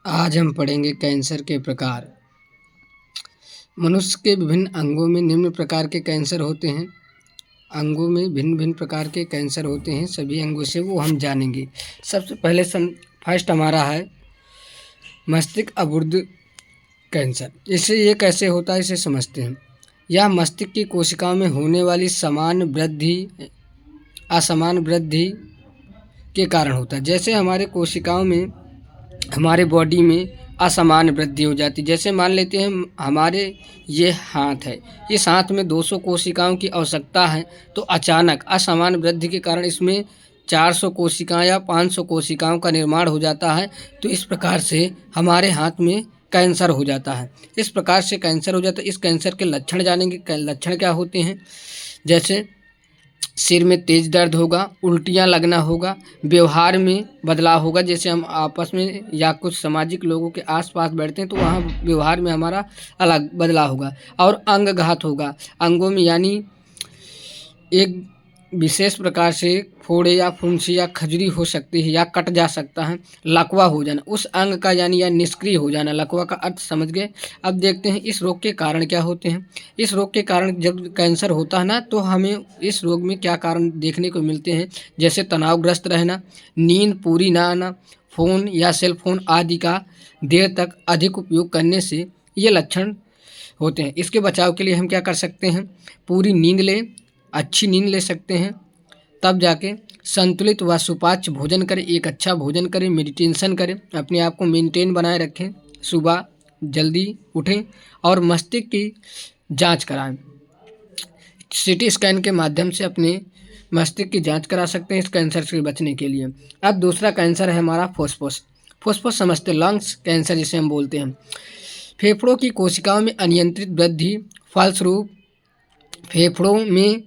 आज हम पढ़ेंगे कैंसर के प्रकार। मनुष्य के विभिन्न अंगों में निम्न प्रकार के कैंसर होते हैं। अंगों में भिन्न भिन्न प्रकार के कैंसर होते हैं, सभी अंगों से वो हम जानेंगे। सबसे पहले फर्स्ट हमारा है मस्तिष्क अवरुद्ध कैंसर। इससे ये कैसे होता है इसे समझते हैं। यह मस्तिष्क की कोशिकाओं में होने वाली असमान वृद्धि के कारण होता है। जैसे हमारे कोशिकाओं में, हमारे बॉडी में असमान वृद्धि हो जाती है। जैसे मान लेते हैं हमारे ये हाथ है, इस हाथ में 200 कोशिकाओं की आवश्यकता है, तो अचानक असमान वृद्धि के कारण इसमें 400 कोशिकाएं या 500 कोशिकाओं का निर्माण हो जाता है। तो इस प्रकार से हमारे हाथ में कैंसर हो जाता है। इस प्रकार से कैंसर हो जाता है। इस कैंसर के लक्षण जानेंगे। लक्षण क्या होते हैं? जैसे सिर में तेज दर्द होगा, उल्टियाँ लगना होगा, व्यवहार में बदलाव होगा। जैसे हम आपस में या कुछ सामाजिक लोगों के आसपास बैठते हैं तो वहाँ व्यवहार में हमारा अलग बदलाव होगा। और अंगघात होगा, अंगों में यानी एक विशेष प्रकार से फोड़े या फुंसी या खजुरी हो सकती है या कट जा सकता है। लकवा हो जाना, उस अंग का यानी या निष्क्रिय हो जाना। लकवा का अर्थ समझ गए। अब देखते हैं इस रोग के कारण क्या होते हैं। इस रोग के कारण जब कैंसर होता है ना, तो हमें इस रोग में क्या कारण देखने को मिलते हैं। जैसे तनावग्रस्त रहना, नींद पूरी ना आना, फ़ोन या सेल फोन आदि का देर तक अधिक उपयोग करने से ये लक्षण होते हैं। इसके बचाव के लिए हम क्या कर सकते हैं? पूरी नींद लें, अच्छी नींद ले सकते हैं, तब जाके संतुलित व सुपाच्य भोजन करें, एक अच्छा भोजन करें, मेडिटेशन करें, अपने आप को मेंटेन बनाए रखें, सुबह जल्दी उठें और मस्तिष्क की जांच कराएं। सीटी स्कैन के माध्यम से अपने मस्तिष्क की जांच करा सकते हैं इस कैंसर से बचने के लिए। अब दूसरा कैंसर है हमारा फॉस्फोरस समझते, लंग्स कैंसर जिसे हम बोलते हैं। फेफड़ों की कोशिकाओं में अनियंत्रित वृद्धि फलस्वरूप फेफड़ों में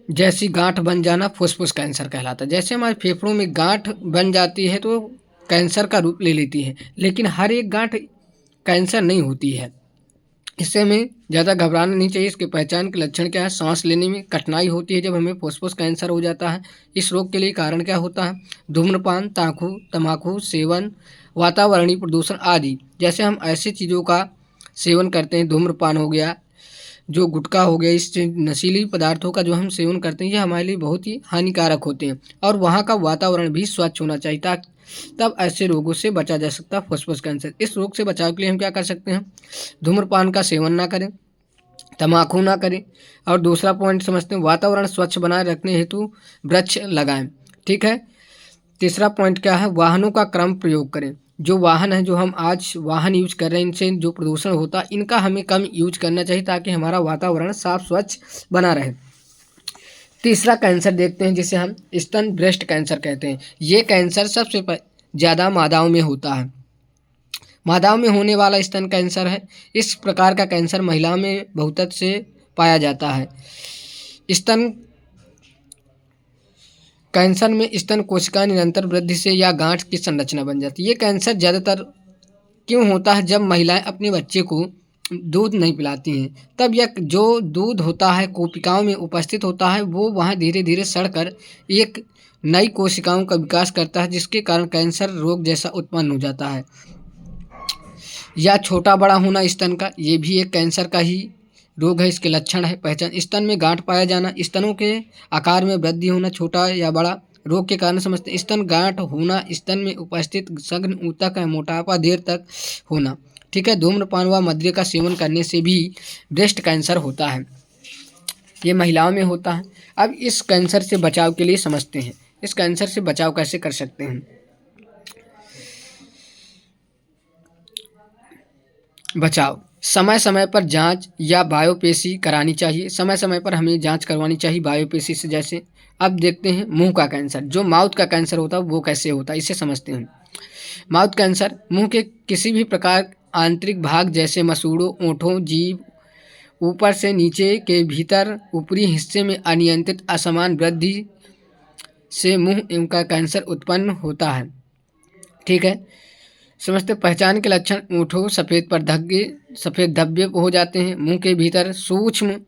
जैसी गांठ बन जाना फुफ्फुस कैंसर कहलाता है। जैसे हमारे फेफड़ों में गांठ बन जाती है तो कैंसर का रूप ले लेती है, लेकिन हर एक गांठ कैंसर नहीं होती है। इससे हमें ज़्यादा घबराना नहीं चाहिए। इसके पहचान के लक्षण क्या है? सांस लेने में कठिनाई होती है जब हमें फुफ्फुस कैंसर हो जाता है। इस रोग के लिए कारण क्या होता है? धूम्रपान, तम्बाकू सेवन, वातावरणीय प्रदूषण आदि। जैसे हम ऐसी चीज़ों का सेवन करते हैं, धूम्रपान हो गया, जो गुटखा हो गया, इस नशीली पदार्थों का जो हम सेवन करते हैं, ये हमारे लिए बहुत ही हानिकारक होते हैं। और वहाँ का वातावरण भी स्वच्छ होना चाहिए, तब ऐसे रोगों से बचा जा सकता है फुफ्फुस कैंसर। इस रोग से बचाव के लिए हम क्या कर सकते हैं? धूम्रपान का सेवन ना करें, तम्बाकू ना करें, और दूसरा पॉइंट समझते हैं, वातावरण स्वच्छ बनाए रखने हेतु वृक्ष लगाएं। ठीक है। तीसरा पॉइंट क्या है? वाहनों का क्रम प्रयोग करें। जो वाहन है, जो हम आज वाहन यूज कर रहे हैं, इनसे जो प्रदूषण होता है, इनका हमें कम यूज करना चाहिए ताकि हमारा वातावरण साफ स्वच्छ बना रहे। तीसरा कैंसर देखते हैं जिसे हम स्तन ब्रेस्ट कैंसर कहते हैं। ये कैंसर सबसे ज़्यादा मादाओं में होता है। मादाओं में होने वाला स्तन कैंसर है। इस प्रकार का कैंसर महिलाओं में बहुतत से पाया जाता है। स्तन कैंसर में स्तन कोशिका निरंतर वृद्धि से या गांठ की संरचना बन जाती है। ये कैंसर ज़्यादातर क्यों होता है? जब महिलाएं अपने बच्चे को दूध नहीं पिलाती हैं, तब यह जो दूध होता है कोशिकाओं में उपस्थित होता है, वो वहाँ धीरे धीरे सड़कर एक नई कोशिकाओं का विकास करता है, जिसके कारण कैंसर रोग जैसा उत्पन्न हो जाता है। या छोटा बड़ा होना स्तन का, ये भी एक कैंसर का ही रोग है। इसके लक्षण है पहचान: स्तन में गांठ पाया जाना, स्तनों के आकार में वृद्धि होना, छोटा या बड़ा। रोग के कारण समझते हैं, स्तन गांठ होना, स्तन में उपस्थित सघन ऊतक है, मोटापा देर तक होना। ठीक है। धूम्रपान व मदिरा का सेवन करने से भी ब्रेस्ट कैंसर होता है, ये महिलाओं में होता है। अब इस कैंसर से बचाव के लिए समझते हैं, इस कैंसर से बचाव कैसे कर सकते हैं। बचाव: समय समय पर जांच या बायोप्सी करानी चाहिए। समय समय पर हमें जांच करवानी चाहिए बायोप्सी से। जैसे अब देखते हैं मुंह का कैंसर, जो माउथ का कैंसर होता है वो कैसे होता है, इसे समझते हैं। माउथ कैंसर मुंह के किसी भी प्रकार आंतरिक भाग जैसे मसूड़ों, ओंठों, जीभ, ऊपर से नीचे के भीतर ऊपरी हिस्से में अनियंत्रित असमान वृद्धि से मुंह इनका कैंसर उत्पन्न होता है। ठीक है। समझते पहचान के लक्षण: ओंठों सफ़ेद धब्बे हो जाते हैं, मुंह के भीतर सूक्ष्म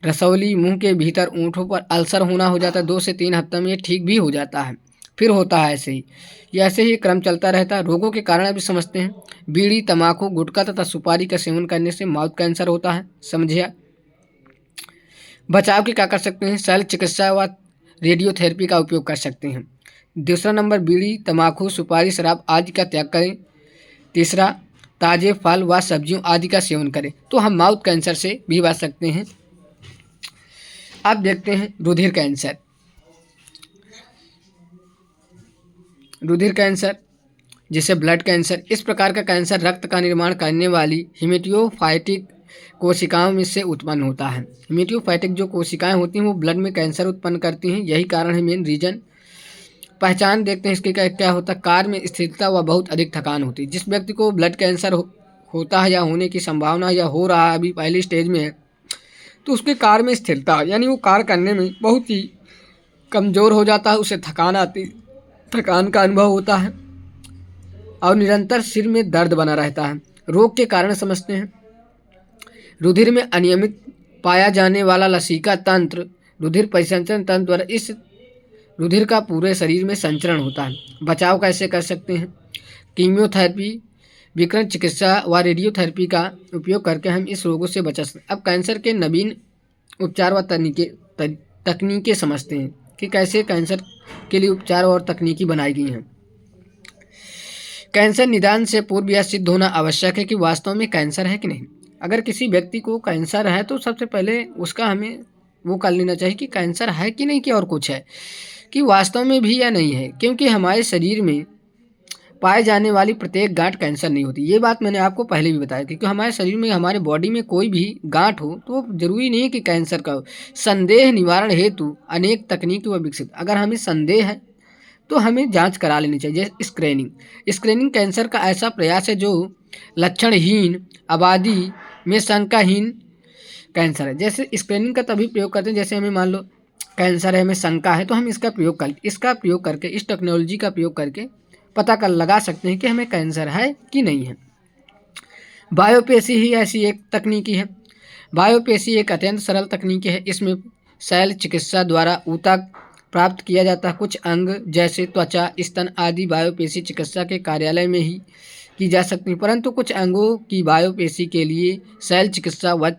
रसौली, मुंह के भीतर ओंठों पर अल्सर होना हो जाता है। 2 से 3 हफ्ते में ये ठीक भी हो जाता है। फिर होता है ऐसे ही, ये ऐसे ही क्रम चलता रहता है। रोगों के कारण अभी समझते हैं। बीड़ी, तम्बाकू, गुटखा तथा सुपारी का सेवन करने से माउथ कैंसर होता है, समझिए। बचाव के क्या कर सकते हैं? शल्य चिकित्सा व रेडियोथेरेपी का उपयोग कर सकते हैं। दूसरा नंबर, बीड़ी, तम्बाकू, सुपारी, शराब आदि का त्याग करें। तीसरा, ताजे फल व सब्जियों आदि का सेवन करें, तो हम माउथ कैंसर से भी बच सकते हैं। अब देखते हैं रुधिर कैंसर। रुधिर कैंसर जिसे ब्लड कैंसर, इस प्रकार का कैंसर रक्त का निर्माण करने वाली हेमेटोफाइटिक कोशिकाओं में से उत्पन्न होता है। हेमेटोफाइटिक जो कोशिकाएं होती हैं वो ब्लड में कैंसर उत्पन्न करती हैं, यही कारण है, मेन रीजन। पहचान देखते हैं इसके क्या होता है। कार्य में स्थिरता व बहुत अधिक थकान होती है। जिस व्यक्ति को ब्लड कैंसर होता है या होने की संभावना या हो रहा है, अभी पहली स्टेज में है, तो उसके कार्य में स्थिरता यानी वो कार्य करने में बहुत ही कमज़ोर हो जाता है, उसे थकान का अनुभव होता है और निरंतर सिर में दर्द बना रहता है। रोग के कारण समझते हैं। रुधिर में अनियमित पाया जाने वाला लसीका तंत्र, रुधिर परिसंचरण तंत्र द्वारा इस रुधिर का पूरे शरीर में संचरण होता है। बचाव कैसे कर सकते हैं? कीमियोथेरेपी, विकिरण चिकित्सा व रेडियोथेरेपी का उपयोग करके हम इस रोगों से बचा सकते हैं। अब कैंसर के नवीन उपचार व तकनीकें समझते हैं कि कैसे कैंसर के लिए उपचार और तकनीकी बनाई गई हैं। कैंसर निदान से पूर्व यह सिद्ध होना आवश्यक है कि वास्तव में कैंसर है कि नहीं। अगर किसी व्यक्ति को कैंसर है तो सबसे पहले उसका हमें वो कर लेना चाहिए कि कैंसर है कि नहीं, कि और कुछ है, कि वास्तव में भी या नहीं है। क्योंकि हमारे शरीर में पाए जाने वाली प्रत्येक गांठ कैंसर नहीं होती। ये बात मैंने आपको पहले भी बताया, क्योंकि हमारे शरीर में, हमारे बॉडी में कोई भी गांठ हो तो जरूरी नहीं है कि कैंसर का हो। संदेह निवारण हेतु अनेक तकनीक व विकसित। अगर हमें संदेह है तो हमें जांच करा लेनी चाहिए। जैसे स्क्रीनिंग कैंसर का ऐसा प्रयास है जो लक्षणहीन आबादी में शंकाहीन कैंसर है। जैसे स्क्रीनिंग का तभी प्रयोग करते हैं, जैसे हमें मान लो कैंसर है, हमें शंका है, तो हम इसका प्रयोग करके इस टेक्नोलॉजी का प्रयोग करके पता कर लगा सकते हैं कि हमें कैंसर है कि नहीं है। बायोपेसी ही ऐसी एक तकनीकी है। बायोपेसी एक अत्यंत सरल तकनीकी है। इसमें शल्य चिकित्सा द्वारा ऊतक प्राप्त किया जाता है। कुछ अंग जैसे त्वचा, स्तन आदि बायोपेसी चिकित्सा के कार्यालय में ही की जा सकती है, परंतु कुछ अंगों की बायोपेसी के लिए शल्य चिकित्सा व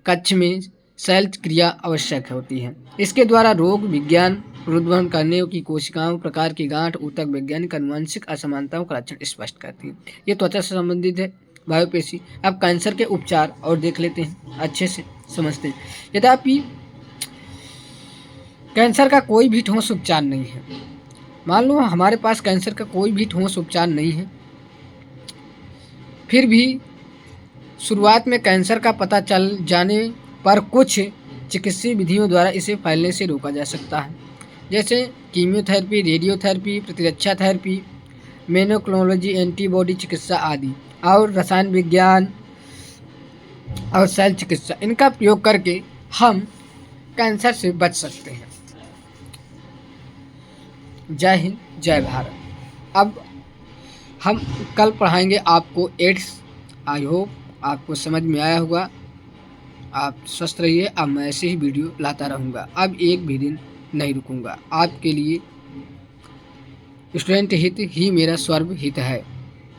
कक्ष में शल्य क्रिया आवश्यक होती है। इसके द्वारा रोग विज्ञान रुद्भन करने की कोशिकाओं, प्रकार की गांठ, ऊतक, वैज्ञानिक अनुवांशिक असमानताओं का लक्षण स्पष्ट करती है। ये त्वचा से संबंधित है बायोपेसी। अब कैंसर के उपचार और देख लेते हैं, अच्छे से समझते हैं। यद्यपि कैंसर का कोई भी ठोस उपचार नहीं है, मान लो हमारे पास कैंसर का कोई भी ठोस उपचार नहीं है, फिर भी शुरुआत में कैंसर का पता चल जाने पर कुछ चिकित्सीय विधियों द्वारा इसे फैलने से रोका जा सकता है। जैसे कीमियोथेरेपी, रेडियोथेरेपी, प्रतिरक्षा थेरेपी, मेनोक्लोनोलॉजी, एंटीबॉडी चिकित्सा आदि, और रसायन विज्ञान और शल्य चिकित्सा, इनका प्रयोग करके हम कैंसर से बच सकते हैं। जय हिंद, जय भारत। अब हम कल पढ़ाएंगे आपको एड्स। आई होप आपको समझ में आया होगा। आप स्वस्थ रहिए। अब मैं ऐसे ही वीडियो लाता रहूँगा, अब एक भी दिन नहीं रुकूंगा। आपके लिए स्टूडेंट हित ही मेरा सर्वहित है।